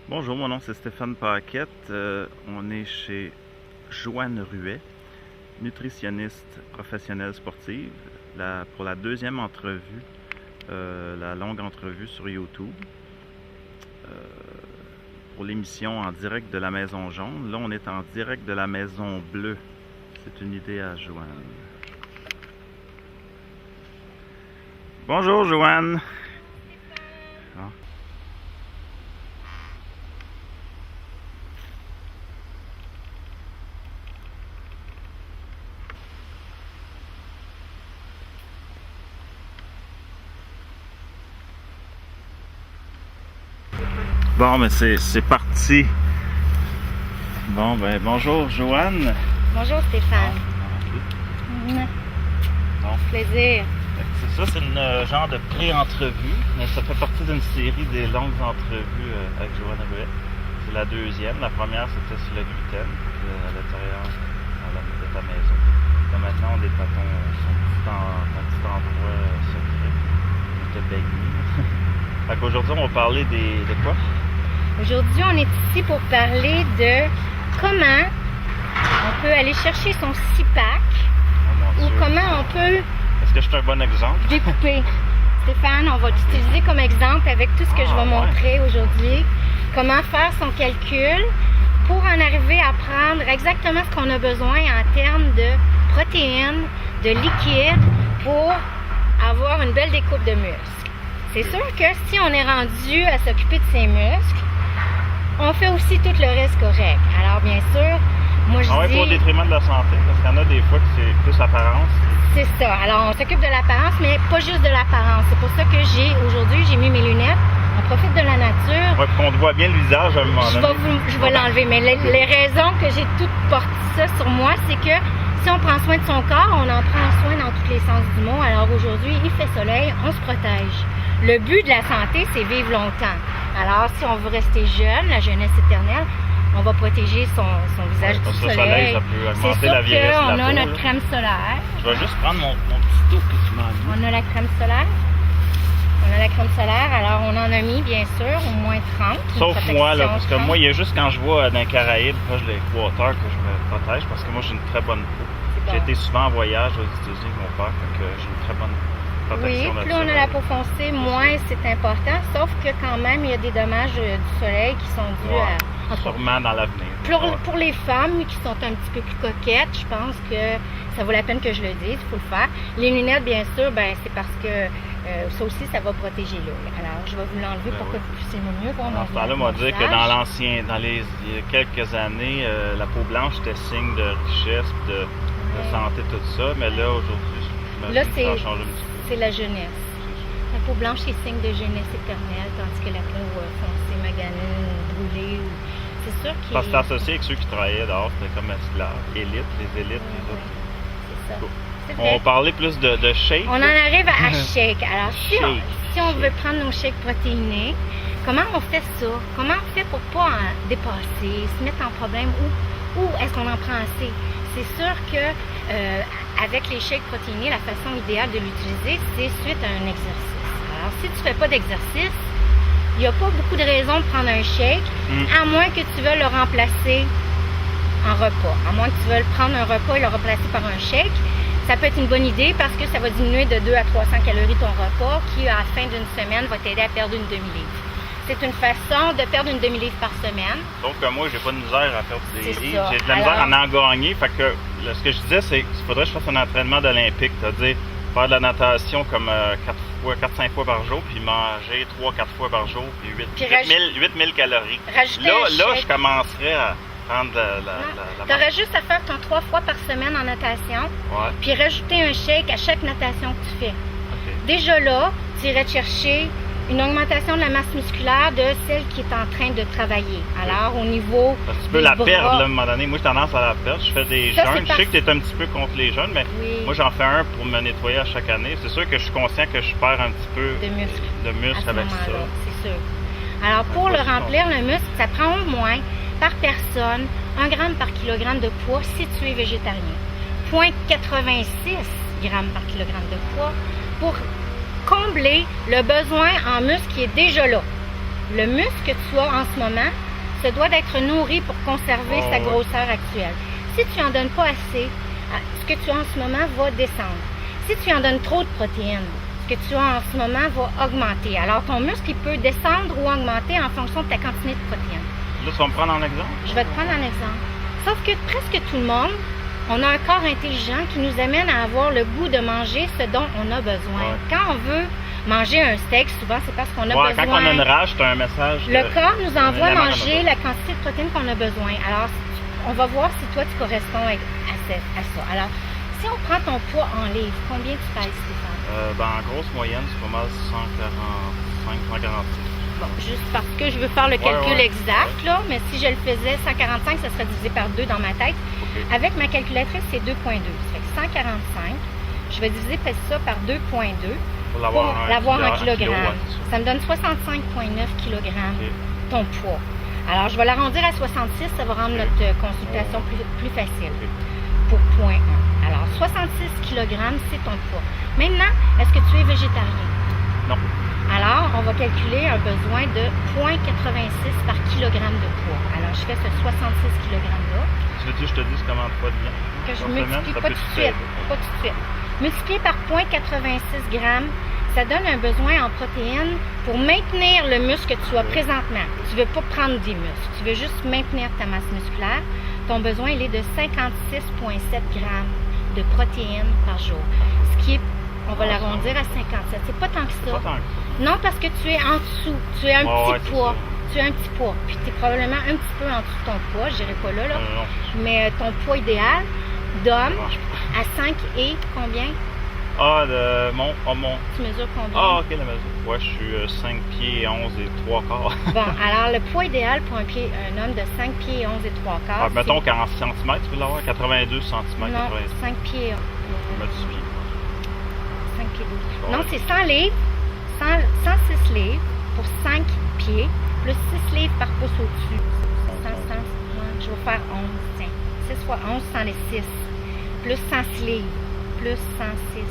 Bonjour, mon nom c'est Stéphane Paquette. On est chez Joanne Ruet, nutritionniste professionnelle sportive, pour la deuxième entrevue, la longue entrevue sur YouTube, pour l'émission en direct de la Maison Jaune. Là, on est en direct de la Maison Bleue. C'est une idée à Joanne. Bonjour, Joanne. Ah. Bon, mais c'est parti. Bon, ben bonjour, Joanne. Bonjour Stéphane. Bon. Plaisir. C'est ça, c'est une genre de pré-entrevue, mais ça fait partie d'une série des longues entrevues avec Joanne Ruet. C'est la deuxième. La première, c'était sur le gluten, à l'intérieur de ta maison. Là, maintenant, on est à ton petit endroit secret où te baigner. Fait qu'aujourd'hui, on va parler de quoi? Aujourd'hui, on est ici pour parler de comment on peut aller chercher son 6-pack ou comment on peut Est-ce que je suis un bon exemple? découper. Stéphane, on va l'utiliser comme exemple avec tout ce que je vais montrer aujourd'hui. Comment faire son calcul pour en arriver à prendre exactement ce qu'on a besoin en termes de protéines, de liquide pour avoir une belle découpe de muscles. C'est sûr que si on est rendu à s'occuper de ses muscles, on fait aussi tout le reste correct. Alors bien sûr, moi je dis... pas au détriment de la santé, parce qu'il y en a des fois que c'est plus apparence. C'est ça. Alors on s'occupe de l'apparence, mais pas juste de l'apparence. C'est pour ça que aujourd'hui, j'ai mis mes lunettes. On profite de la nature. Ouais, qu'on te voit bien le visage à un moment donné. Je vais l'enlever, mais les raisons que j'ai toutes porté ça sur moi, c'est que si on prend soin de son corps, on en prend soin dans tous les sens du mot. Alors aujourd'hui, il fait soleil, on se protège. Le but de la santé, c'est vivre longtemps. Alors, si on veut rester jeune, la jeunesse éternelle, on va protéger son visage du soleil. Le soleil, ça peut augmenter la vieillesse de la peau. On a notre crème solaire. Je vais juste prendre mon petit tour que tu m'as mis. On a la crème solaire. On a la crème solaire, alors on en a mis, bien sûr, au moins 30. Sauf moi, là, parce que moi, il y a juste quand je vois dans les Caraïbes, proche de l'équateur, que je me protège, parce que moi, j'ai une très bonne peau. Bon. J'ai été souvent en voyage aux États-Unis avec mon père, donc j'ai une très bonne protection. Oui, plus on a la peau foncée, moins c'est important, sauf que quand même, il y a des dommages du soleil qui sont dus à... Sûrement dans l'avenir. Pour les femmes qui sont un petit peu plus coquettes, je pense que ça vaut la peine que je le dise, il faut le faire. Les lunettes, bien sûr, c'est parce que ça aussi, ça va protéger l'œil. Alors, je vais vous l'enlever pour que vous puissiez mieux voir mon visage. Là, on va dire que dans les quelques années, la peau blanche était signe de richesse, de santé, tout ça, mais là, aujourd'hui, là, ça a changé un petit peu. C'est la jeunesse. La peau blanche, c'est signe de jeunesse éternelle, tandis que la peau foncée, maganée, brûlée, c'est sûr qu'il... Parce que c'est associé avec ceux qui travaillaient dehors, c'était comme esclaves, les élites, les autres. C'est ça. Cool. C'est On va parler plus de shake. On en arrive à shake. Alors, si on veut prendre nos shakes protéinés, comment on fait ça? Comment on fait pour ne pas en dépasser, se mettre en problème ou est-ce qu'on en prend assez? C'est sûr que avec les shakes protéinés, la façon idéale de l'utiliser, c'est suite à un exercice. Alors, si tu ne fais pas d'exercice, il n'y a pas beaucoup de raisons de prendre un shake, à moins que tu veuilles le remplacer en repas. À moins que tu veuilles prendre un repas et le remplacer par un shake. Ça peut être une bonne idée parce que ça va diminuer de 2 à 300 calories ton repas qui, à la fin d'une semaine, va t'aider à perdre une demi-livre. C'est une façon de perdre une demi-livre par semaine. Sauf que moi, j'ai pas de misère à perdre des livres. Ça. J'ai de la misère à en gagner. Fait que ce que je disais, c'est qu'il faudrait que je fasse un entraînement d'olympique. C'est-à-dire faire de la natation comme 4-5 fois par jour, puis manger 3-4 fois par jour, puis 8000 calories. Là, je commencerais à prendre la Tu aurais juste à faire ton 3 fois par semaine en natation, puis rajouter un shake à chaque natation que tu fais. Okay. Déjà là, tu irais chercher une augmentation de la masse musculaire de celle qui est en train de travailler. Alors, au niveau parce que tu peux la perdre, là, à un moment donné. Moi, j'ai tendance à la perdre. Je fais des jeûnes. Je sais que tu es un petit peu contre les jeûnes, mais moi, j'en fais un pour me nettoyer à chaque année. C'est sûr que je suis conscient que je perds un petit peu de muscle avec ça. C'est sûr. Alors, pour le remplir, le muscle, ça prend au moins, par personne, 1 gramme par kilogramme de poids si tu es végétarien. 0,86 grammes par kilogramme de poids pour combler le besoin en muscle qui est déjà là. Le muscle que tu as en ce moment se doit d'être nourri pour conserver sa grosseur actuelle. Si tu n'en donnes pas assez, ce que tu as en ce moment va descendre. Si tu en donnes trop de protéines, ce que tu as en ce moment va augmenter. Alors, ton muscle, il peut descendre ou augmenter en fonction de ta quantité de protéines. Là, tu vas me prendre en exemple? Je vais te prendre un exemple. Sauf que presque tout le monde, on a un corps intelligent qui nous amène à avoir le goût de manger ce dont on a besoin. Ouais. Quand on veut manger un steak, souvent, c'est parce qu'on a besoin. Quand on a une rage, tu as un message. Le corps nous envoie manger la quantité de protéines qu'on a besoin. Alors, on va voir si toi, tu corresponds à ça. Alors, si on prend ton poids en livres, combien tu pèses, Stéphane? En grosse moyenne, c'est pas mal 145, 146. Bon, juste parce que je veux faire le calcul exact, là, mais si je le faisais 145, ça serait divisé par 2 dans ma tête. Okay. Avec ma calculatrice, c'est 2,2. Ça fait que 145, je vais diviser ça par 2,2 pour l'avoir en kilogrammes. Ça me donne 65,9 kg ton poids. Alors, je vais l'arrondir à 66, ça va rendre notre consultation plus facile pour point 1. Alors, 66 kg, c'est ton poids. Maintenant, est-ce que tu es végétarien? Non. Alors, on va calculer un besoin de 0,86 par kilogramme de poids. Alors, je fais ce 66 kg-là. Tu veux que je te dise comment de poids de bien? Que je multiplie pas tout de suite. Multiplié par 0,86 g, ça donne un besoin en protéines pour maintenir le muscle que tu as présentement. Tu ne veux pas prendre des muscles, tu veux juste maintenir ta masse musculaire. Ton besoin, il est de 56,7 g de protéines par jour. Ce qui est, on va l'arrondir à 57. C'est pas tant que ça. Non, parce que tu es en dessous. Tu es un petit poids. Tu as un petit poids. Puis tu es probablement un petit peu en dessous de ton poids. Je dirais pas là. Non. Mais ton poids idéal d'homme à 5 et combien? Tu mesures combien? OK, la mesure. Ouais, je suis 5 pieds 11 et 3 quarts. Bon, alors le poids idéal pour un homme de 5 pieds 11 et 3 quarts. Mettons 40 cm, tu peux l'avoir? 82 cm. Non, 5 pieds. Je me suis pieds. 5 pieds 12. Non, c'est 100 livres. 106 livres pour 5 pieds, plus 6 livres par pouce au-dessus. 100, je vais faire 11, tiens. 6 fois 11, 106. Plus 106 livres, plus 106.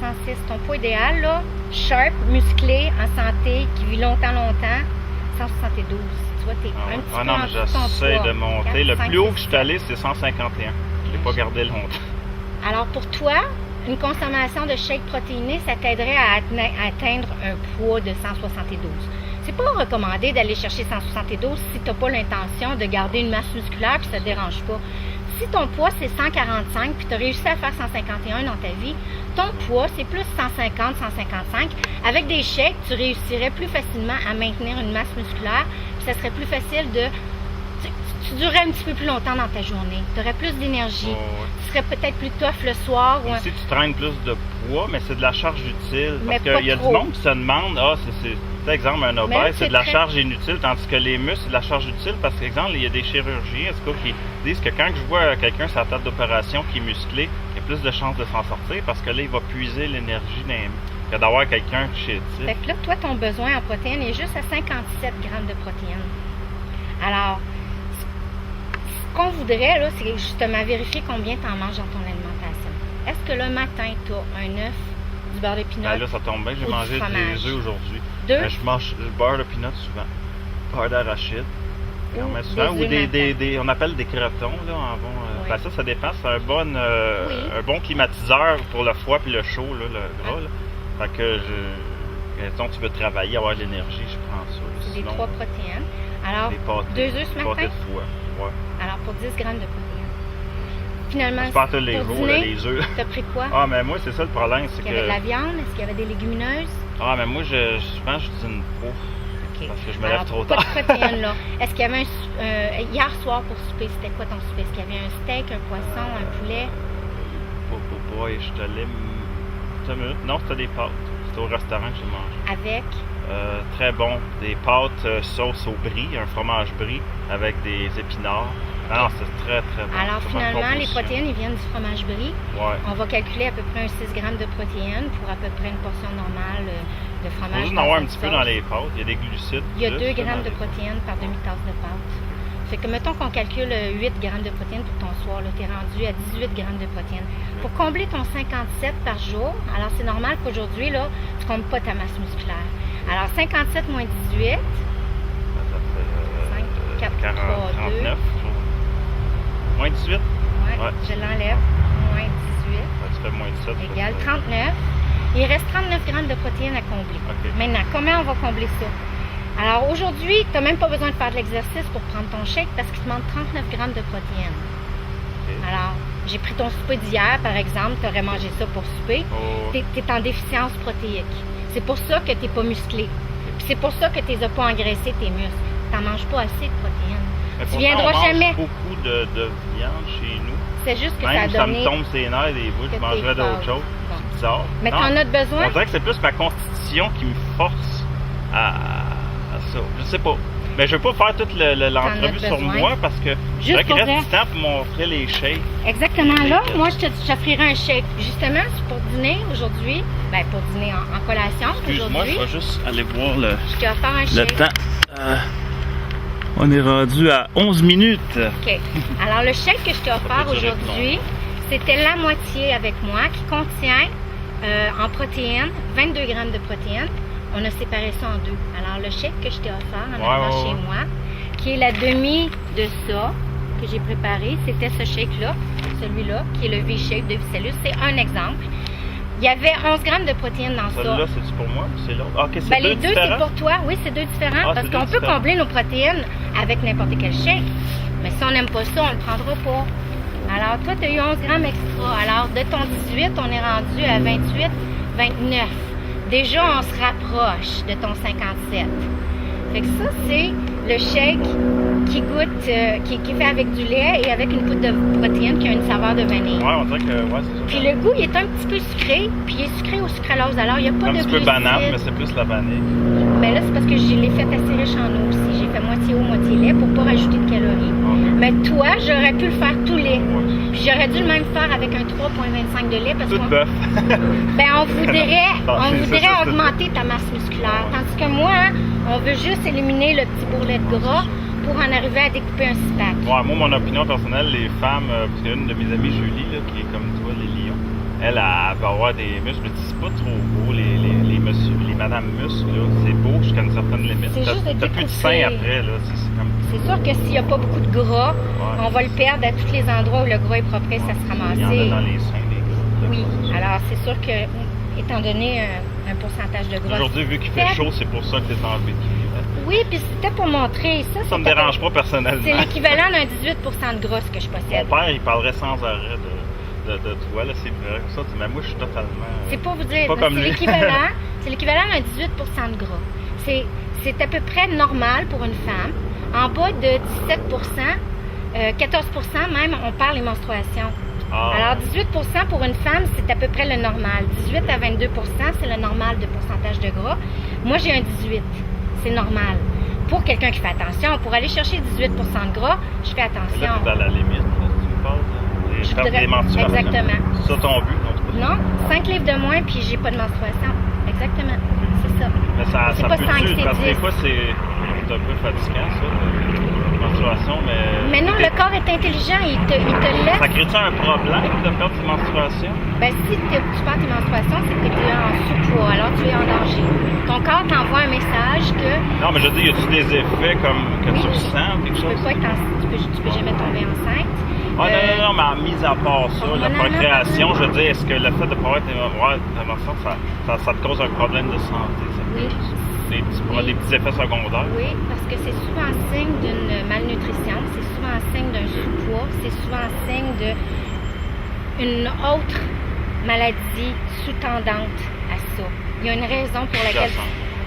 106, ton poids idéal, là, sharp, musclé, en santé, qui vit longtemps, 172. Tu vois, t'es un petit peu non, mais j'essaie de monter. Le plus haut que je suis allé, c'est 151. Je ne l'ai pas gardé longtemps. Alors, pour toi, une consommation de shake protéiné, ça t'aiderait à atteindre un poids de 172. C'est pas recommandé d'aller chercher 172 si tu n'as pas l'intention de garder une masse musculaire et ça ne te dérange pas. Si ton poids c'est 145 puis tu as réussi à faire 151 dans ta vie, ton poids c'est plus 150, 155. Avec des shakes, tu réussirais plus facilement à maintenir une masse musculaire puis ça serait plus facile de... Tu durerais un petit peu plus longtemps dans ta journée. Tu aurais plus d'énergie. Tu serais peut-être plus tough le soir. Si tu traînes plus de poids, mais c'est de la charge utile. Mais parce qu'il y a du monde qui se demande, par exemple, un obèse, c'est de la charge inutile, tandis que les muscles, c'est de la charge utile parce qu'exemple, il y a des chirurgiens, en tout cas, qui disent que quand je vois quelqu'un sur la table d'opération qui est musclé, il y a plus de chances de s'en sortir parce que là, il va puiser l'énergie que d'avoir quelqu'un chez lui. Fait que là, toi, ton besoin en protéines est juste à 57 grammes de protéines. Alors, ce qu'on voudrait, là, c'est justement vérifier combien tu en manges dans ton alimentation. Est-ce que le matin, tu as un œuf, du beurre de pinot? Là, ça tombe bien, j'ai mangé des œufs aujourd'hui. Je mange le beurre de pinot souvent. Beurre d'arachide. Souvent, ou on appelle des crotons, là, en bon. Ça dépend. C'est un bon climatiseur pour le froid et le chaud, là, le gras. Là. Fait que quand tu veux travailler, avoir de l'énergie, je prends ça. C'est des 3 protéines. Alors, 2 œufs ce matin? Ouais. Alors, pour 10 grammes de protéines. Finalement, pas tous les jours, les œufs. T'as pris quoi? Mais moi, c'est ça le problème. Est-ce qu'il y avait de la viande? Est-ce qu'il y avait des légumineuses? Mais moi, souvent, je dîne pas. Okay. Parce que je me lève trop tard. Pas de protéines, là. Est-ce qu'il y avait hier soir pour souper, c'était quoi ton souper? Est-ce qu'il y avait un steak, un poisson, un poulet? Je te l'aime. Non, c'était des pâtes. C'était au restaurant que j'ai mangé. Avec? Très bon. Des pâtes sauce au brie, un fromage brie avec des épinards. Non, c'est très, très bon. Alors, finalement, les protéines, ils viennent du fromage brie. Ouais. On va calculer à peu près un 6 grammes de protéines pour à peu près une portion normale de fromage. Il faut juste en avoir un petit peu dans les pâtes. Il y a des glucides. Il y a 2 grammes de protéines par demi-tasse de pâte. Fait que, mettons qu'on calcule 8 grammes de protéines pour ton soir. Tu es rendu à 18 grammes de protéines. Pour combler ton 57 par jour, alors c'est normal qu'aujourd'hui, là, tu ne combles pas ta masse musculaire. Alors, 57 moins 18. Ça fait 5, 4, 40, 3, 2. 39. Moins 18? Ouais, Ouais. je l'enlève. Moins 18. Ça fait moins 17. Égale 39. Il reste 39 grammes de protéines à combler. OK. Maintenant, comment on va combler ça? Alors, aujourd'hui, tu n'as même pas besoin de faire de l'exercice pour prendre ton shake parce qu'il te manque 39 grammes de protéines. OK. Alors, j'ai pris ton souper d'hier, par exemple, tu aurais mangé ça pour souper. Oh, Tu es en déficience protéique. C'est pour ça que tu n'es pas musclé. Puis c'est pour ça que tu n'as pas engraissé tes muscles. Tu n'en manges pas assez de protéines. mais Tu pourtant, viendras on mange jamais. beaucoup de viande chez nous. C'est juste que Même ça a donné... ça me tombe ses nerfs des bouts, que je mangerais t'es d'autres fâche. choses. Bon. C'est bizarre. Mais tu Non, en as besoin? on dirait que c'est plus ma constitution qui me force à ça. Je sais pas. Mais je veux pas faire toute l'entrevue sur besoin? moi parce que je Juste voudrais qu'il pour reste vrai? du temps pour montrer les shakes. Exactement. Là, moi, je t'offrirai un shake. Justement, c'est pour dîner aujourd'hui. Ben, pour dîner en collation Excuse-moi, je aujourd'hui. vais juste aller voir le Je t'ai offert un shake. temps. On est rendu à 11 minutes. OK. Alors, le shake que je t'ai offert peut durer aujourd'hui, c'était la moitié avec moi qui contient en protéines, 22 grammes de protéines. On a séparé ça en deux. Alors, le shake que je t'ai offert en arrivant chez moi, qui est la demi de ça que j'ai préparé, c'était ce shake-là, celui-là, qui est le V-Shake de Vicellus. C'est un exemple. Il y avait 11 grammes de protéines dans ça. Celle-là, c'est pour moi ou c'est l'autre? Ah, ok, c'est Ben, deux les deux, c'est différents? pour toi. Oui, c'est deux différents. Ah, parce c'est qu'on deux peut différents. combler nos protéines avec n'importe quel shake. Mais si on n'aime pas ça, on ne le prendra pas. Alors, toi, tu as eu 11 grammes extra. Alors, de ton 18, on est rendu à 28, 29. Déjà, on se rapproche de ton 57. Fait que ça, c'est le shake qui goûte, qui est fait avec du lait et avec une poudre de protéines qui a une saveur de vanille. Ouais, on dirait que c'est ça. Puis le goût, il est un petit peu sucré, puis il est sucré au sucralose. Alors, il n'y a pas Un de petit peu banane, glucides. mais c'est plus la vanille. Mais là, c'est parce que je l'ai fait assez riche en eau aussi. J'ai fait moitié eau, moitié lait pour pas rajouter de calories. Mais toi, j'aurais pu le faire tout lait. Puis j'aurais dû le même faire avec un 3,25 de lait parce Tout qu'on bœuf. ben, on voudrait, Non, c'est ça, c'est augmenter ta masse musculaire. Tandis que moi, hein, on veut juste éliminer le petit bourrelet de gras pour en arriver à découper un six-pack. Ouais, moi, mon opinion personnelle, les femmes, parce qu'il y a une de mes amies, Julie, là, qui est comme toi, les lions, elle va avoir des muscles, mais c'est pas trop beau, les monsieur, les madame muscles, là, c'est beau jusqu'à une certaine limite. C'est juste de T'as plus de découper. sein après, là, c'est comme... C'est sûr que s'il n'y a pas beaucoup de gras, on va le perdre à tous les endroits où le gras est propre, ça se Il y en a ramasser. dans les seins, les gars. Oui, alors c'est sûr que, étant donné un pourcentage de gras... Aujourd'hui, vu qu'il fait chaud, c'est pour ça que t'es en bikini. Oui, puis c'était pour montrer ça. Ça me dérange pas personnellement. C'est l'équivalent d'un 18% de gras que je Mon possède. père, il parlerait sans arrêt de toi, là, c'est vrai. Ça, mais moi, je suis totalement... C'est pour vous dire, pas comme c'est lui. l'équivalent, c'est l'équivalent d'un 18% de gras. C'est à peu près normal pour une femme. En bas de 17%, 14% même, on parle des menstruations. Ah. Alors, 18% pour une femme, c'est à peu près le normal. 18 à 22%, c'est le normal de pourcentage de gras. Moi, j'ai un 18. C'est normal. Pour quelqu'un qui fait attention, pour aller chercher 18% de gras, je fais Là, attention. t'es à la limite, là, tu me parles de Je perdre voudrais- des menstruations. exactement. C'est ça ton but, non? C'est pas ça. Non, 5 livres de moins, puis j'ai pas de menstruation. Exactement. C'est ça. Mais ça C'est pas peut 5, tuer, c'est parce que des 10. fois, c'est un peu fatigant, ça, la menstruation, mais... Mais non, le corps est intelligent, il te laisse. Ça crée-tu un problème de perdre tes menstruations? Ben, si tu perds tes menstruations, c'est que tu es en sous-poids, alors tu es en danger. Ton corps t'envoie un message que Non, mais je veux dire, y a-tu des effets comme que Oui, tu ressens, quelque tu chose? peux pas être tu peux jamais tomber enceinte. Ah, non, mais mis à part ça, la non, procréation, non. je veux dire, est-ce que le fait de pouvoir être ça te cause un problème de santé? Ça? Oui. Des petits effets secondaires? Oui, parce que c'est souvent signe d'une malnutrition, c'est souvent signe d'un sous-poids, c'est souvent signe d'une autre maladie sous-tendante à ça. Il y a une raison pour laquelle...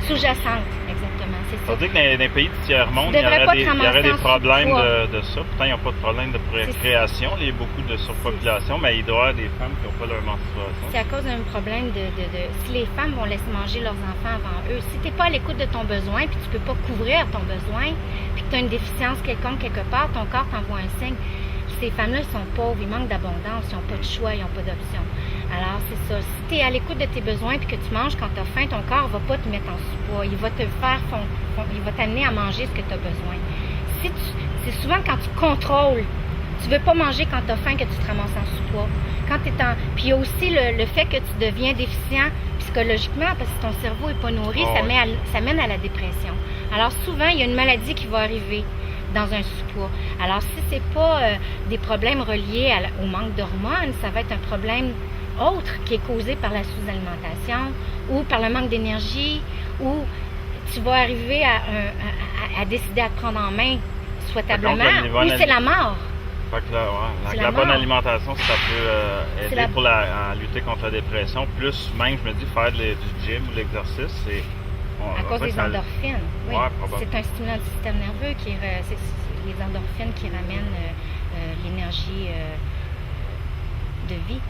Sous-jacente, exactement, c'est Ça ça. veut dire que dans les pays du tiers-monde, Tu il y devrais aurait pas des, te il y aurait ramasser des en problèmes sous-poids. de ça. Pourtant, ils n'ont pas de problème de procréation. Il y a beaucoup de surpopulation, mais il doit y avoir des femmes qui n'ont pas leur menstruation. C'est à cause d'un problème si les femmes vont laisser manger leurs enfants avant eux, si tu n'es pas à l'écoute de ton besoin, puis tu ne peux pas couvrir ton besoin, puis que tu as une déficience quelconque quelque part, ton corps t'envoie un signe. Ces femmes-là, ils sont pauvres, ils manquent d'abondance, ils n'ont pas de choix, ils n'ont pas d'option. Alors, c'est ça. Si tu es à l'écoute de tes besoins puis que tu manges quand tu as faim, ton corps ne va pas te mettre en sous-poids. Il va te faire il va t'amener à manger ce que tu as besoin. C'est souvent quand tu contrôles, tu veux pas manger quand tu as faim que tu te ramasses en sous-poids. Puis il y a aussi le fait que tu deviens déficient psychologiquement, parce que ton cerveau n'est pas nourri, Oh, ça mène à la dépression. Alors souvent, il y a une maladie qui va arriver dans un sous-poids. Alors si c'est pas des problèmes reliés au manque d'hormones, ça va être un problème autre qui est causé par la sous-alimentation ou par le manque d'énergie, ou tu vas arriver à décider à te prendre en main souhaitablement, ou c'est la mort. Fait que la bonne alimentation, ça peut aider à lutter contre la dépression. Plus même, je me dis, faire du gym ou de l'exercice, c'est... à cause des endorphines. Oui. Ouais, c'est un stimulant du système nerveux, c'est les endorphines qui ramènent l'énergie de vie.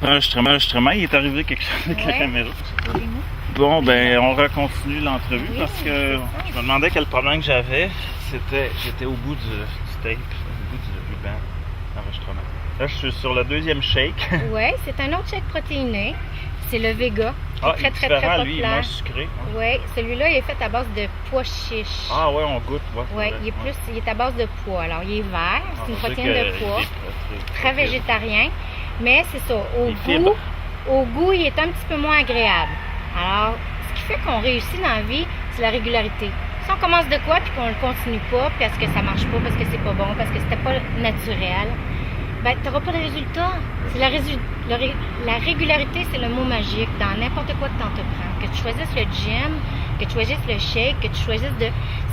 Enregistrement, il est arrivé quelque chose avec la caméra. Bon, ben, on recontinue l'entrevue parce que je me demandais quel problème que j'avais. J'étais au bout du tape, au bout du ruban d'enregistrement. Là, je suis sur le deuxième shake. Oui, c'est un autre shake protéiné. C'est le Vega. Très populaire. Lui, il est moins sucré. Oui, celui-là, il est fait à base de pois chiches. Ah ouais, on goûte. Oui, il est à base de pois. Alors, il est vert, c'est une protéine de pois. Très végétarien. Mais c'est ça, au goût, il est un petit peu moins agréable. Alors, ce qui fait qu'on réussit dans la vie, c'est la régularité. Si on commence de quoi, puis qu'on ne le continue pas, parce que ça marche pas, parce que c'est pas bon, parce que c'était pas naturel, ben, tu n'auras pas de résultat. C'est la régularité, c'est le mot magique dans n'importe quoi que tu entreprends. Que tu choisisses le gym, que tu choisisses le shake, que tu choisisses de...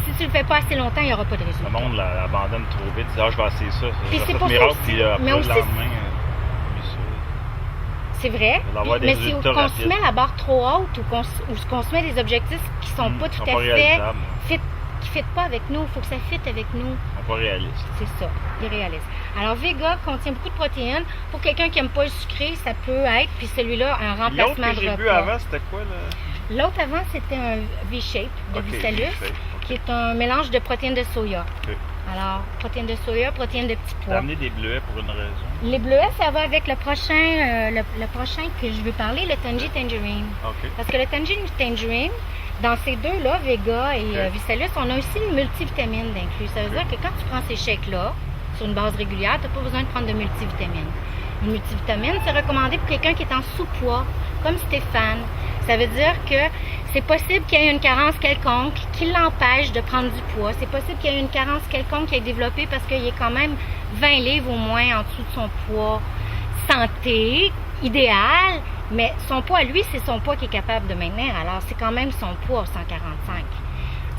Si tu le fais pas assez longtemps, il n'y aura pas de résultat. Le monde l'abandonne trop vite. Il dit, je vais essayer ça. Puis c'est pour ça aussi. Puis après, le lendemain... C'est vrai, mais si on se met la barre trop haute ou qu'on se met des objectifs qui sont pas tout à fait qui ne fit pas avec nous, il faut que ça fit avec nous. Pas réaliste. C'est ça, irréaliste. Alors, Vega contient beaucoup de protéines. Pour quelqu'un qui n'aime pas le sucré, ça peut être, puis celui-là, un remplacement de repas. L'autre que j'ai vu avant, c'était quoi, là? L'autre avant, c'était un V-Shape de Vicellus, qui est un mélange de protéines de soya. Alors, protéines de soya, protéines de petits pois. T'as amené des bleuets pour une raison? Les bleuets, ça va avec le prochain, le prochain que je veux parler, le Tangy Tangerine. Parce que le Tangy Tangerine, dans ces deux-là, Vega et Vicellus, on a aussi une multivitamine d'inclus. Ça veut dire que quand tu prends ces shakes-là, sur une base régulière, tu n'as pas besoin de prendre de multivitamine. Une multivitamine, c'est recommandé pour quelqu'un qui est en sous-poids, comme Stéphane. Ça veut dire que c'est possible qu'il y ait une carence quelconque qui l'empêche de prendre du poids. C'est possible qu'il y ait une carence quelconque qui est développée parce qu'il est quand même 20 livres au moins en dessous de son poids santé, idéal, mais son poids à lui, c'est son poids qu'il est capable de maintenir. Alors, c'est quand même son poids 145.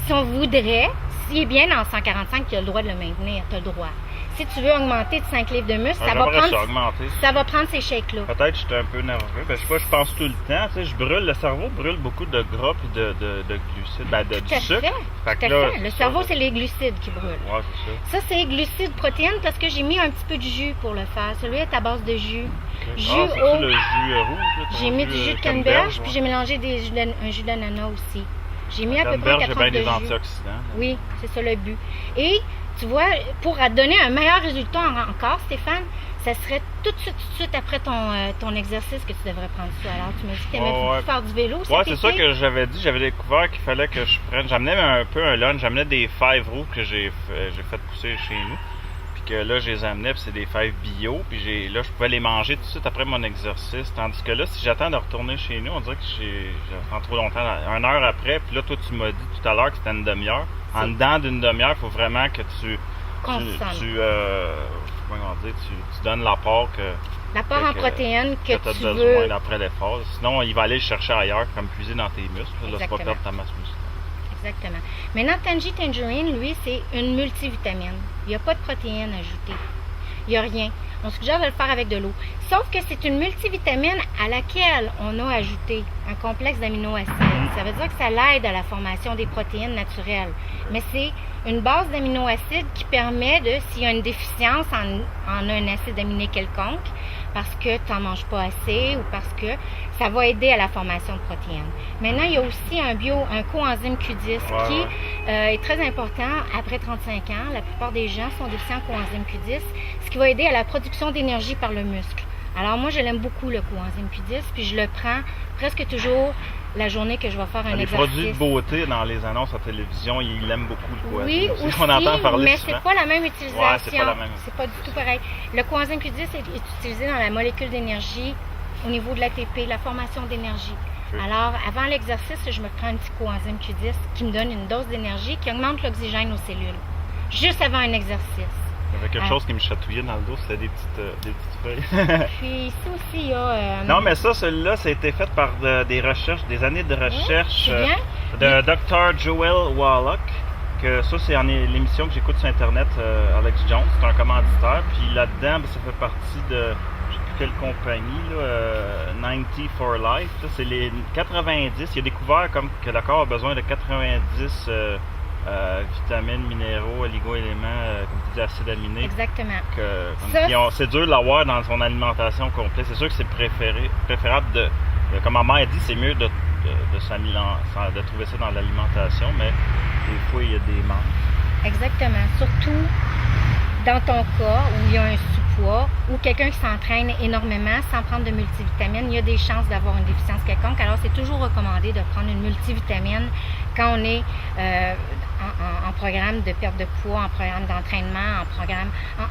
Si on voudrait, s'il est bien dans 145, tu as le droit de le maintenir, tu as le droit. Si tu veux augmenter de 5 livres de muscle, ça va prendre ces shakes-là. Peut-être que j'étais un peu nerveux. Je sais pas, je pense tout le temps. Tu sais, le cerveau brûle beaucoup de gras et de glucides, du sucre. Tout à fait. Le cerveau, c'est les glucides qui brûlent. Ouais, c'est ça. Ça, c'est glucides, protéines, parce que j'ai mis un petit peu de jus pour le faire. Celui-là est à base de jus. C'est le jus rouge? J'ai mis du jus de canneberge, puis j'ai mélangé un jus d'ananas aussi. J'ai mis à peu près 4 onces de jus. Des antioxydants. Oui, c'est ça le but. Et tu vois, pour donner un meilleur résultat encore, Stéphane, ça serait tout de suite après ton exercice que tu devrais prendre ça. Alors, tu m'as dit que tu aimais faire du vélo. Oui, c'est ça que j'avais dit. J'avais découvert qu'il fallait que je prenne. J'amenais un peu un lunch. J'amenais des fèves rouges que j'ai fait pousser chez nous. Puis que là, je les amenais, puis c'est des fèves bio. Puis là, je pouvais les manger tout de suite après mon exercice. Tandis que là, si j'attends de retourner chez nous, on dirait que j'attends trop longtemps. 1 heure après, puis là, toi, tu m'as dit tout à l'heure que c'était une demi-heure. En dedans d'une demi-heure, il faut vraiment que tu donnes l'apport en protéines que tu as tu besoin veux. après l'effort. Sinon, il va aller le chercher ailleurs, comme puiser dans tes muscles. Là, c'est pas perdre ta masse musculaire. Exactement. Maintenant, Tangy Tangerine, lui, c'est une multivitamine. Il n'y a pas de protéines ajoutées. Il n'y a rien. On suggère de le faire avec de l'eau. Sauf que c'est une multivitamine à laquelle on a ajouté un complexe d'aminoacides. Ça veut dire que ça l'aide à la formation des protéines naturelles. Mais c'est une base d'aminoacides qui permet s'il y a une déficience en un acide aminé quelconque, parce que tu n'en manges pas assez ou parce que ça va aider à la formation de protéines. Maintenant, il y a aussi un coenzyme Q10 qui est très important après 35 ans. La plupart des gens sont déficients en coenzyme Q10, ce qui va aider à la production d'énergie par le muscle. Alors moi, je l'aime beaucoup, le coenzyme Q10, puis je le prends presque toujours la journée que je vais faire un exercice. Les produits de beauté dans les annonces à télévision, ils l'aiment beaucoup le coenzyme. Oui, aussi, on entend parler mais souvent. c'est pas la même utilisation. Ouais, c'est pas la même. C'est pas du tout pareil. Le coenzyme Q10 est utilisé dans la molécule d'énergie au niveau de l'ATP, la formation d'énergie. peu. Alors, avant l'exercice, je me prends un petit coenzyme Q10 qui me donne une dose d'énergie qui augmente l'oxygène aux cellules. Juste avant un exercice. Il y avait quelque chose qui me chatouillait dans le dos, c'était des petites feuilles. Puis ici aussi, il y a... Non, mais ça, celui-là, ça a été fait par des recherches, des années de recherche bien. de Dr. Joel Wallach. Que ça, c'est l'émission que j'écoute sur Internet, Alex Jones, c'est un commanditaire. Puis là-dedans, ça fait partie de, je sais plus quelle compagnie, là, 90 for Life. Là, c'est les 90. Il a découvert comme que le corps a besoin de 90 vitamines, minéraux, oligo-éléments, comme tu dis, acides aminés. Exactement. C'est dur de l'avoir dans son alimentation complète. C'est sûr que c'est préférable comme ma mère dit, c'est mieux de trouver ça dans l'alimentation, mais des fois, il y a des manques. Exactement. Surtout dans ton cas où il y a un sous-poids ou quelqu'un qui s'entraîne énormément sans prendre de multivitamines, il y a des chances d'avoir une déficience quelconque. Alors, c'est toujours recommandé de prendre une multivitamine quand on est en programme de perte de poids, en programme d'entraînement,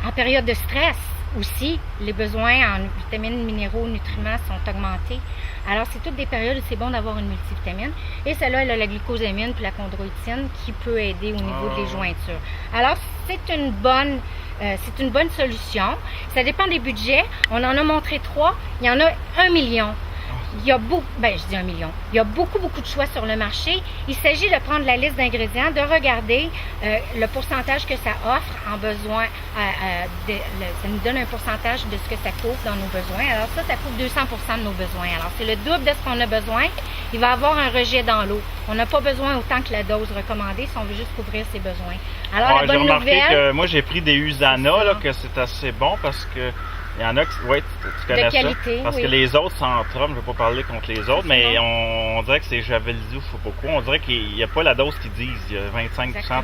en période de stress aussi. Les besoins en vitamines, minéraux, nutriments sont augmentés. Alors, c'est toutes des périodes où c'est bon d'avoir une multivitamine. Et celle-là, elle a la glucosamine puis la chondroïtine qui peut aider au niveau des jointures. Alors, c'est une bonne solution. Ça dépend des budgets. On en a montré 3. Il y en a 1 million. Il y a je dis 1 million. Il y a beaucoup de choix sur le marché. Il s'agit de prendre la liste d'ingrédients, de regarder le pourcentage que ça offre en besoin. Ça nous donne un pourcentage de ce que ça couvre dans nos besoins. Alors ça couvre 200% de nos besoins. Alors c'est le double de ce qu'on a besoin. Il va avoir un rejet dans l'eau. On n'a pas besoin autant que la dose recommandée si on veut juste couvrir ses besoins. Alors la bonne j'ai remarqué nouvelle, que moi j'ai pris des Usana, là, que c'est assez bon parce que il y en a qui, tu connais de qualité, ça. Parce que les autres Centrum, je ne vais pas parler contre les autres, mais on dirait que c'est Javelzi ou je sais pas quoi. On dirait qu'il n'y a pas la dose qu'ils disent. Il y a 25%, 30,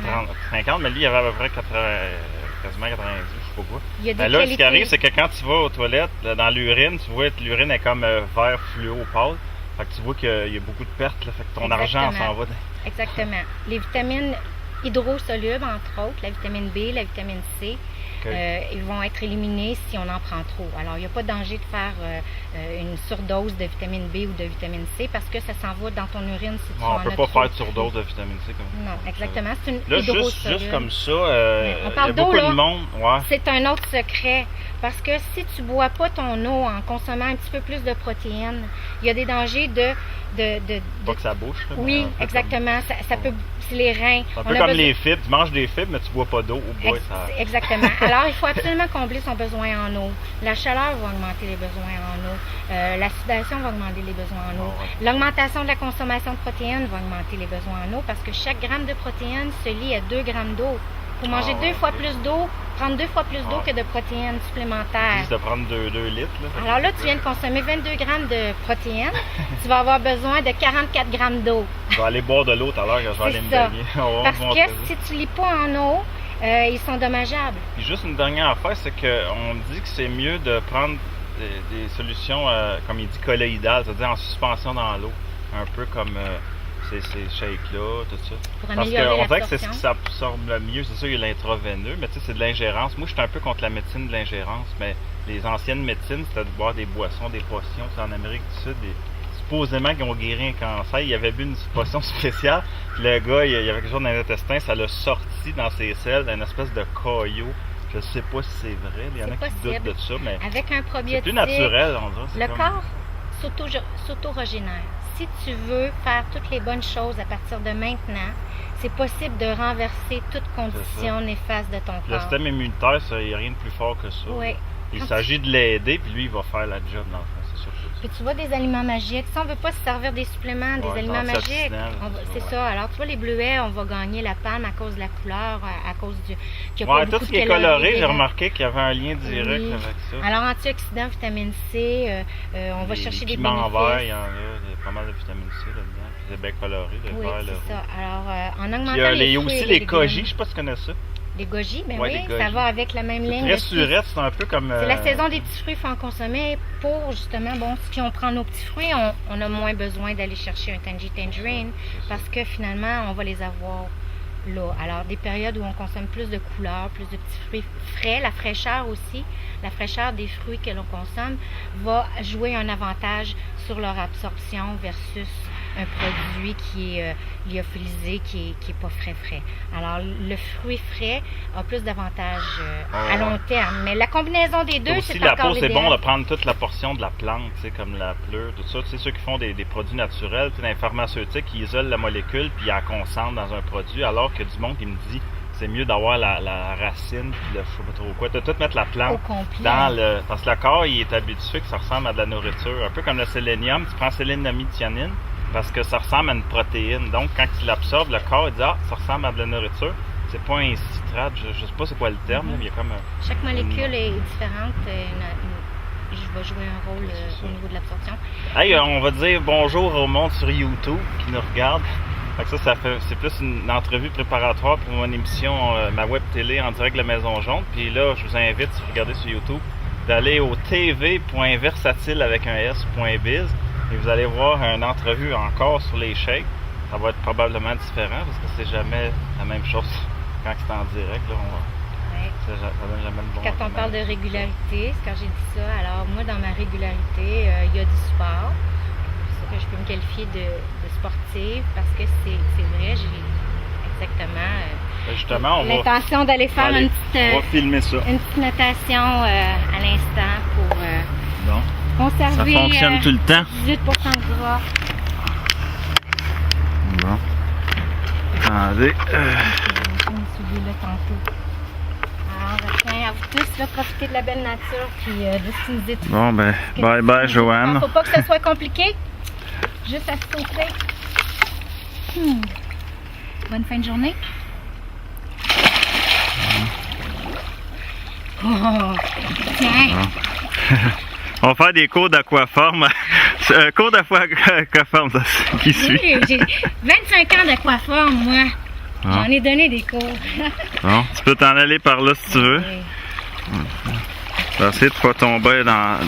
50, mais lui, il y avait à peu près 80, quasiment 90, je sais pas quoi. Il y a des là, qualités. ce qui arrive, c'est que quand tu vas aux toilettes, là, dans l'urine, tu vois que l'urine est comme vert fluo pâle. Fait que tu vois qu'il y a beaucoup de pertes, là, fait que ton argent s'en va. Exactement. Les vitamines hydrosolubles, entre autres, la vitamine B, la vitamine C, ils vont être éliminés si on en prend trop. Alors, il n'y a pas de danger de faire une surdose de vitamine B ou de vitamine C parce que ça s'en va dans ton urine si tu en as trop. On ne peut pas faire de surdose de vitamine C comme ça. Non, exactement. C'est une là, hydrosoluble. juste comme ça, on parle il y a beaucoup d'eau, de monde. Ouais. C'est un autre secret. Parce que si tu ne bois pas ton eau en consommant un petit peu plus de protéines, il y a des dangers Pas que ça bouche. Là, oui, exactement. Ça peut... C'est les reins. C'est un peu comme les fibres. Tu manges des fibres, mais tu ne bois pas d'eau. Exactement. Alors, il faut absolument combler son besoin en eau. La chaleur va augmenter les besoins en eau. La sudation va augmenter les besoins en eau. L'augmentation de la consommation de protéines va augmenter les besoins en eau parce que chaque gramme de protéines se lie à 2 grammes d'eau. Il faut manger 2 fois plus d'eau, prendre 2 fois plus d'eau que de protéines supplémentaires. Juste de prendre 2 litres. Là, alors là, tu viens de consommer 22 grammes de protéines. Tu vas avoir besoin de 44 grammes d'eau. Je vais aller boire de l'eau tout à l'heure quand je vais aller me baigner. Parce que si tu ne lis pas en eau, ils sont dommageables. Puis juste une dernière affaire, c'est qu'on me dit que c'est mieux de prendre des solutions, comme il dit, colloïdales, c'est-à-dire en suspension dans l'eau. Un peu comme... ces shakes-là, tout ça. Parce qu'on dirait que c'est ce qui s'absorbe le mieux. C'est sûr, il y a l'intraveineux, mais tu sais, c'est de l'ingérence. Moi, je suis un peu contre la médecine de l'ingérence, mais les anciennes médecines, c'était de boire des boissons, des potions. C'est en Amérique du Sud, supposément qu'ils ont guéri un cancer. Il avait bu une potion spéciale, puis le gars, il y avait quelque chose dans l'intestin, ça l'a sorti dans ses selles, une espère de caillot. Je ne sais pas si c'est vrai. Il y en a qui doutent de ça, mais avec un probiotique, c'est plus naturel, on dirait. Le corps s'auto-régénère. Si tu veux faire toutes les bonnes choses à partir de maintenant, c'est possible de renverser toute condition néfaste de ton corps. Le système immunitaire, il n'y a rien de plus fort que ça. Oui. Il s'agit de l'aider, puis lui, il va faire la job dans le fond, c'est sûr. Puis tu vois des aliments magiques. Si on ne veut pas se servir des suppléments, des aliments magiques, c'est ça. Alors tu vois, les bleuets, on va gagner la palme à cause de la couleur, à cause du... tout ce qui est coloré, j'ai remarqué qu'il y avait un lien direct avec ça. Alors antioxydants, vitamine C, on va chercher des bénéfices. bénéfices. Vert, il y a pas mal de vitamine C là-dedans. C'est bien coloré, le vert, le rouge. C'est ça. Alors en augmentant il y a aussi les koji, je ne sais pas si tu connais ça. Les goji, ben oui, ça va avec la même ligne. Très surette, c'est un peu comme... C'est la saison des petits fruits, il faut en consommer pour justement, si on prend nos petits fruits, on a moins besoin d'aller chercher un tangerine parce que finalement, on va les avoir là. Alors, des périodes où on consomme plus de couleurs, plus de petits fruits frais, la fraîcheur aussi, la fraîcheur des fruits que l'on consomme va jouer un avantage sur leur absorption versus un produit qui est lyophilisé, qui est pas frais. Alors, le fruit frais a plus d'avantages à long terme. Mais la combinaison des deux, aussi, c'est la encore peau, c'est l'idéal. bon de prendre toute la portion de la plante, tu sais, comme la pleure, tout ça. Tu sais, ceux qui font des produits naturels, tu sais, dans les pharmaceutiques, ils isolent la molécule puis ils la concentrent dans un produit, alors que du monde qui me dit c'est mieux d'avoir la racine puis le je sais pas trop quoi, de tout mettre la plante Au complet. dans le... Parce que le corps, il est habitué que ça ressemble à de la nourriture. Un peu comme le sélénium, tu prends sélénamycyanine parce que ça ressemble à une protéine. Donc, quand tu l'absorbes, le corps il dit « Ah, ça ressemble à de la nourriture ». C'est pas un citrate, je sais pas c'est quoi le terme, mais il y a comme un... Chaque molécule est différente. Je vais jouer un rôle au niveau de l'absorption. Hey, on va dire bonjour au monde sur YouTube qui nous regarde. Fait que c'est plus une entrevue préparatoire pour mon émission, ma web télé en direct de la Maison Jaune. Puis là, je vous invite, si vous regardez sur YouTube, d'aller au tv.versatile avec un s.biz et vous allez voir une entrevue encore sur les shakes. Ça va être probablement différent parce que c'est jamais la même chose quand c'est en direct. Là, ça donne jamais le bon Quand on moment. parle de régularité, c'est quand j'ai dit ça. Alors moi, dans ma régularité, il y a du sport. C'est ça que je peux me qualifier de sportive parce que c'est vrai, j'ai exactement Justement, l'intention d'aller faire on va filmer ça. une petite natation à l'instant pour Bon. conserver Ça fonctionne tout le temps. 18% de gras. Bon. Attendez. Je me suis dit là tantôt. Alors, je tiens à vous tous là, profiter de la belle nature puis d'utiliser tout Bon, ben, bye bye, Joanne. Il faut pas que ce soit compliqué. Juste à sauter. Bonne fin de journée. Oh, tiens. On va faire des cours d'aquaforme. Cours d'aquaforme, ça, qui suit. Oui, j'ai 25 ans d'aquaforme, moi. J'en ai donné des cours. Bon, tu peux t'en aller par là si tu veux. Oui. Je vais essayer de ne pas tomber dans